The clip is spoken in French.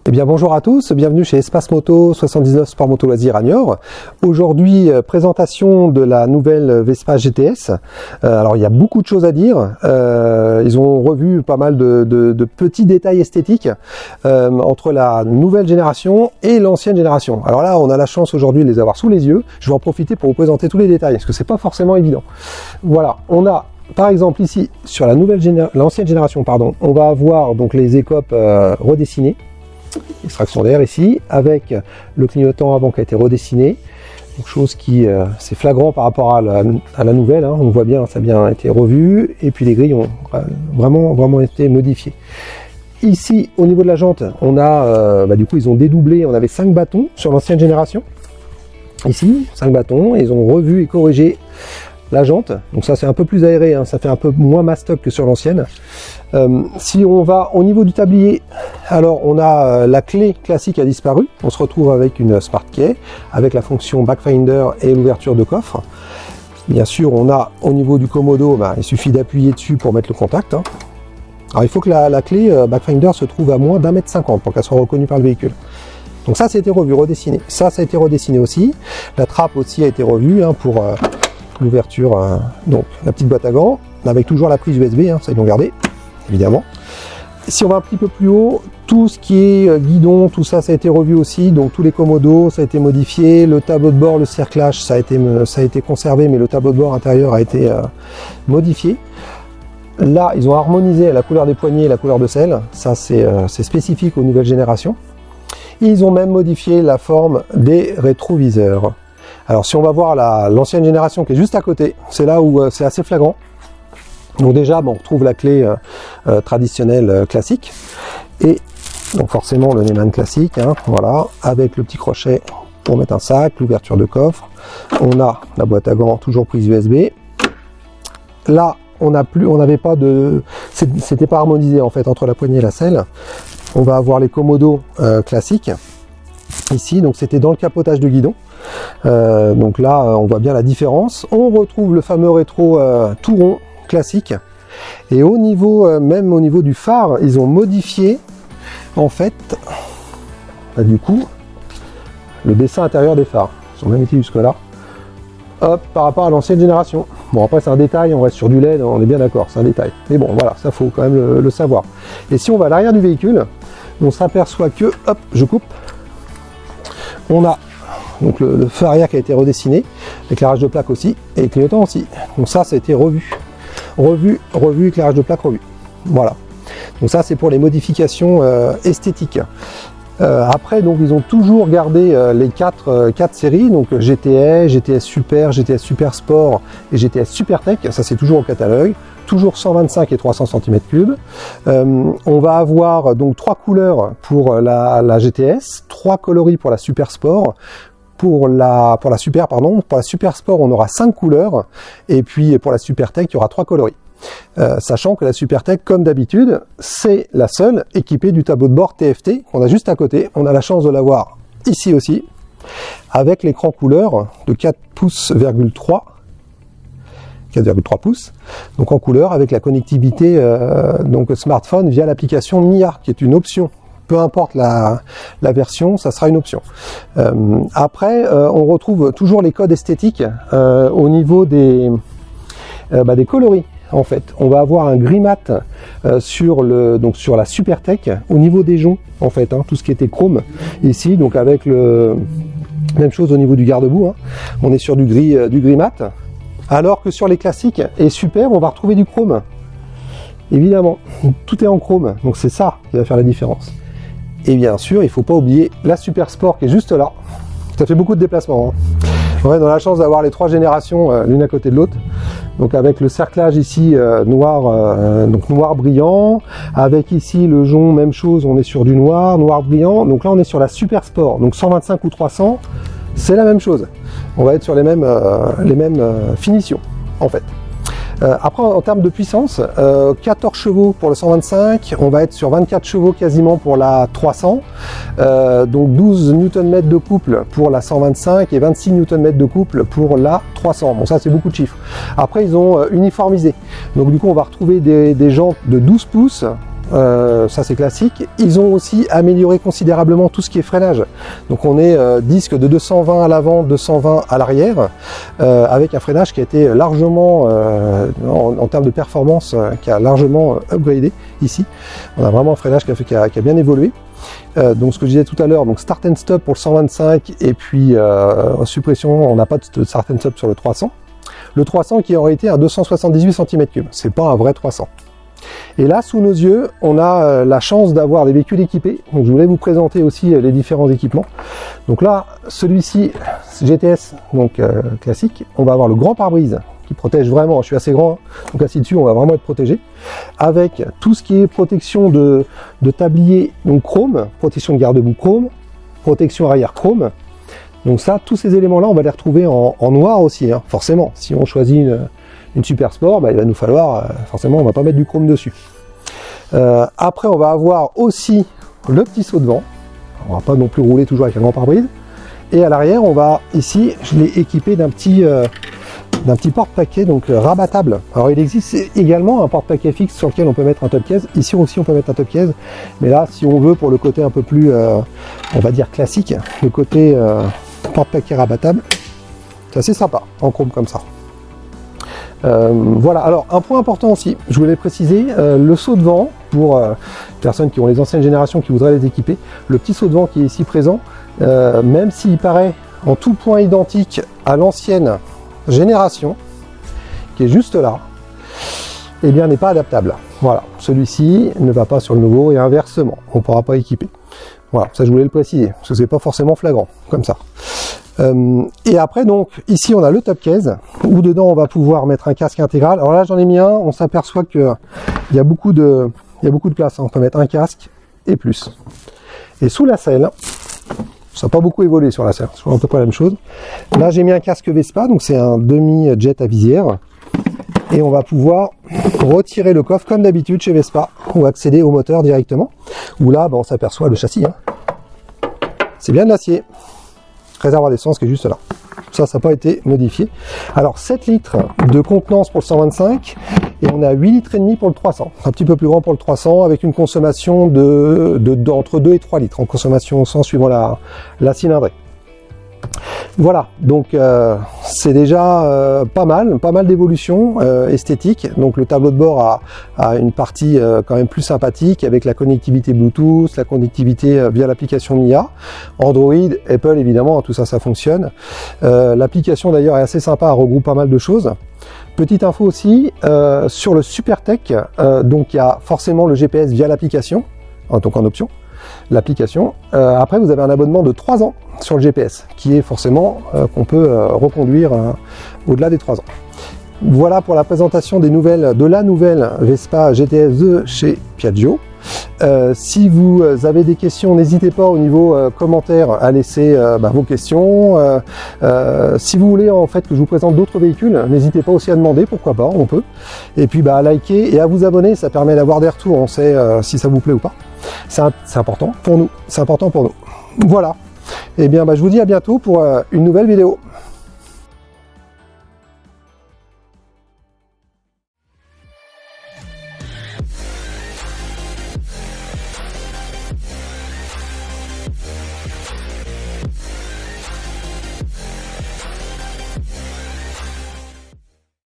Eh bien bonjour à tous, bienvenue chez Espace Moto 79 Sport Moto Loisirs à Niort. Aujourd'hui, présentation de la nouvelle Vespa GTS. Alors il y a beaucoup de choses à dire. Ils ont revu pas mal de petits détails esthétiques entre la nouvelle génération et l'ancienne génération. Alors là, on a la chance aujourd'hui de les avoir sous les yeux. Je vais en profiter pour vous présenter tous les détails, parce que c'est pas forcément évident. Voilà, on a par exemple ici sur la l'ancienne génération, on va avoir donc les écopes redessinées. Extraction d'air ici, avec le clignotant avant qui a été redessiné, quelque chose qui c'est flagrant par rapport à la nouvelle, hein. On voit bien, ça a bien été revu, et puis les grilles ont vraiment été modifiées. Ici, au niveau de la jante, on a, du coup, ils ont dédoublé, on avait 5 bâtons sur l'ancienne génération. Ici, 5 bâtons, et ils ont revu et corrigé la jante, donc ça c'est un peu plus aéré, hein, ça fait un peu moins mastoc que sur l'ancienne. Si on va au niveau du tablier, alors on a la clé classique a disparu, on se retrouve avec une Smart Key, avec la fonction Backfinder et l'ouverture de coffre. Bien sûr, on a au niveau du commodo, il suffit d'appuyer dessus pour mettre le contact, hein. Alors il faut que la clé Backfinder se trouve à moins d'1,50 m pour qu'elle soit reconnue par le véhicule. Donc ça a été revu, redessiné. Ça a été redessiné aussi. La trappe aussi a été revue, hein, pour l'ouverture, donc la petite boîte à gants, avec toujours la prise USB, hein, ça ils l'ont gardé, évidemment. Si on va un petit peu plus haut, tout ce qui est guidon, tout ça, ça a été revu aussi, donc tous les commodos, ça a été modifié, le tableau de bord, le cerclage, ça a été conservé, mais le tableau de bord intérieur a été modifié. Là, ils ont harmonisé la couleur des poignées et la couleur de selle, ça c'est spécifique aux nouvelles générations. Et ils ont même modifié la forme des rétroviseurs. Alors si on va voir l'ancienne génération qui est juste à côté, c'est là où c'est assez flagrant. Donc déjà, on retrouve la clé traditionnelle classique, et donc forcément le Neyman classique, hein, voilà, avec le petit crochet pour mettre un sac, l'ouverture de coffre. On a la boîte à gants, toujours prise USB. Là, on n'avait pas de, c'était pas harmonisé en fait entre la poignée et la selle. On va avoir les commodos classiques ici, donc c'était dans le capotage de guidon. Donc là, on voit bien la différence. On retrouve le fameux rétro tout rond classique, et au niveau même au niveau du phare, ils ont modifié en fait du coup le dessin intérieur des phares. Ils ont même été jusque là, hop, par rapport à l'ancienne génération. Bon, après c'est un détail, on reste sur du LED, on est bien d'accord, c'est un détail, mais bon voilà, ça faut quand même le savoir. Et si on va à l'arrière du véhicule, on s'aperçoit que, hop, je coupe, on a donc le feu arrière qui a été redessiné, l'éclairage de plaque aussi, et les clignotants aussi. Donc ça a été revu, éclairage de plaque revu. Voilà. Donc ça c'est pour les modifications esthétiques. Après, donc ils ont toujours gardé les quatre séries, donc GTS, GTS Super, GTS Super Sport et GTS Super Tech. Ça c'est toujours au catalogue. Toujours 125 et 300 cm3. On va avoir donc 3 couleurs pour la GTS, 3 coloris pour la Super Sport. Pour la Super Sport, on aura 5 couleurs, et puis pour la Super Tech, il y aura 3 coloris. Sachant que la Super Tech, comme d'habitude, c'est la seule équipée du tableau de bord TFT qu'on a juste à côté. On a la chance de l'avoir ici aussi, avec l'écran couleur de 4,3 pouces, donc en couleur, avec la connectivité donc smartphone via l'application Mia, qui est une option. Peu importe la version, ça sera une option. Après, on retrouve toujours les codes esthétiques au niveau des coloris. En fait, on va avoir un gris mat sur la Super Tech au niveau des joncs, en fait, hein, tout ce qui était chrome ici, donc avec même chose au niveau du garde-boue, hein. On est sur du gris mat. Alors que sur les classiques et super, on va retrouver du chrome. Évidemment, tout est en chrome, donc c'est ça qui va faire la différence. Et bien sûr, il ne faut pas oublier la Super Sport qui est juste là. Ça fait beaucoup de déplacements, hein. On est dans la chance d'avoir les 3 générations l'une à côté de l'autre. Donc avec le cerclage ici noir brillant, avec ici le jonc, même chose, on est sur du noir brillant. Donc là on est sur la Super Sport, donc 125 ou 300. C'est la même chose. On va être sur les mêmes finitions, en fait. Après, en termes de puissance, 14 chevaux pour le 125, on va être sur 24 chevaux quasiment pour la 300, donc 12 Nm de couple pour la 125 et 26 Nm de couple pour la 300. Bon, ça c'est beaucoup de chiffres. Après, ils ont uniformisé. Donc du coup, on va retrouver des jantes de 12 pouces ça c'est classique. Ils ont aussi amélioré considérablement tout ce qui est freinage. Donc on est disque de 220 à l'avant, 220 à l'arrière, avec un freinage qui a été largement, en termes de performance, qui a largement upgradé ici. On a vraiment un freinage qui a bien évolué. Donc ce que je disais tout à l'heure, donc start and stop pour le 125 et puis suppression, on n'a pas de start and stop sur le 300. Le 300 qui aurait été un 278 cm3, c'est pas un vrai 300. Et là, sous nos yeux, on a la chance d'avoir des véhicules équipés. Donc je voulais vous présenter aussi les différents équipements. Donc là, celui-ci, GTS, donc classique, on va avoir le grand pare-brise qui protège vraiment, je suis assez grand, hein, donc assis dessus, on va vraiment être protégé, avec tout ce qui est protection de tablier, donc chrome, protection de garde-boue chrome, protection arrière chrome. Donc ça, tous ces éléments-là, on va les retrouver en noir aussi, hein, forcément. Si on choisit une Super Sport, bah, il va nous falloir, forcément, on va pas mettre du chrome dessus. Après, on va avoir aussi le petit saut de vent. On va pas non plus rouler toujours avec un grand pare-brise. Et à l'arrière, on va, ici, je l'ai équipé d'un petit porte-paquet, donc rabattable. Alors, il existe également un porte-paquet fixe sur lequel on peut mettre un top case. Ici aussi, on peut mettre un top case. Mais là, si on veut, pour le côté un peu plus, on va dire classique, le côté porte-paquet rabattable, c'est assez sympa, en chrome comme ça. Voilà, alors un point important aussi, je voulais préciser, le saut de vent, pour les personnes qui ont les anciennes générations qui voudraient les équiper, le petit saut de vent qui est ici présent, même s'il paraît en tout point identique à l'ancienne génération, qui est juste là, eh bien n'est pas adaptable. Voilà, celui-ci ne va pas sur le nouveau et inversement, on ne pourra pas équiper. Voilà, ça je voulais le préciser, parce que c'est pas forcément flagrant, comme ça. Et après, donc, ici, on a le top case, où dedans, on va pouvoir mettre un casque intégral. Alors là, j'en ai mis un, on s'aperçoit qu'il y a beaucoup de place. Hein. On peut mettre un casque et plus. Et sous la selle, ça n'a pas beaucoup évolué sur la selle, c'est à peu près la même chose. Là, j'ai mis un casque Vespa, donc c'est un demi-jet à visière. Et on va pouvoir retirer le coffre, comme d'habitude chez Vespa, ou accéder au moteur directement. Où là, on s'aperçoit le châssis. Hein. C'est bien de l'acier. Réservoir d'essence qui est juste là. Ça n'a pas été modifié. Alors 7 litres de contenance pour le 125 et on a 8 litres et demi pour le 300. Un petit peu plus grand pour le 300 avec une consommation entre 2 et 3 litres en consommation sans suivant la cylindrée. Voilà, donc c'est déjà pas mal d'évolution esthétique. Donc le tableau de bord a une partie quand même plus sympathique avec la connectivité Bluetooth, la connectivité via l'application MIA, Android, Apple évidemment, tout ça fonctionne. L'application d'ailleurs est assez sympa, elle regroupe pas mal de choses. Petite info aussi, sur le SuperTech, donc il y a forcément le GPS via l'application, donc en option. L'application. Après, vous avez un abonnement de 3 ans sur le GPS, qui est forcément qu'on peut reconduire au-delà des 3 ans. Voilà pour la présentation de la nouvelle Vespa GTS 2 chez Piaggio. Si vous avez des questions, n'hésitez pas au niveau commentaires à laisser vos questions. Si vous voulez en fait que je vous présente d'autres véhicules, n'hésitez pas aussi à demander, pourquoi pas, on peut. Et puis à liker et à vous abonner, ça permet d'avoir des retours, on sait si ça vous plaît ou pas. C'est important pour nous, c'est important pour nous. Voilà. Et bien je vous dis à bientôt pour une nouvelle vidéo.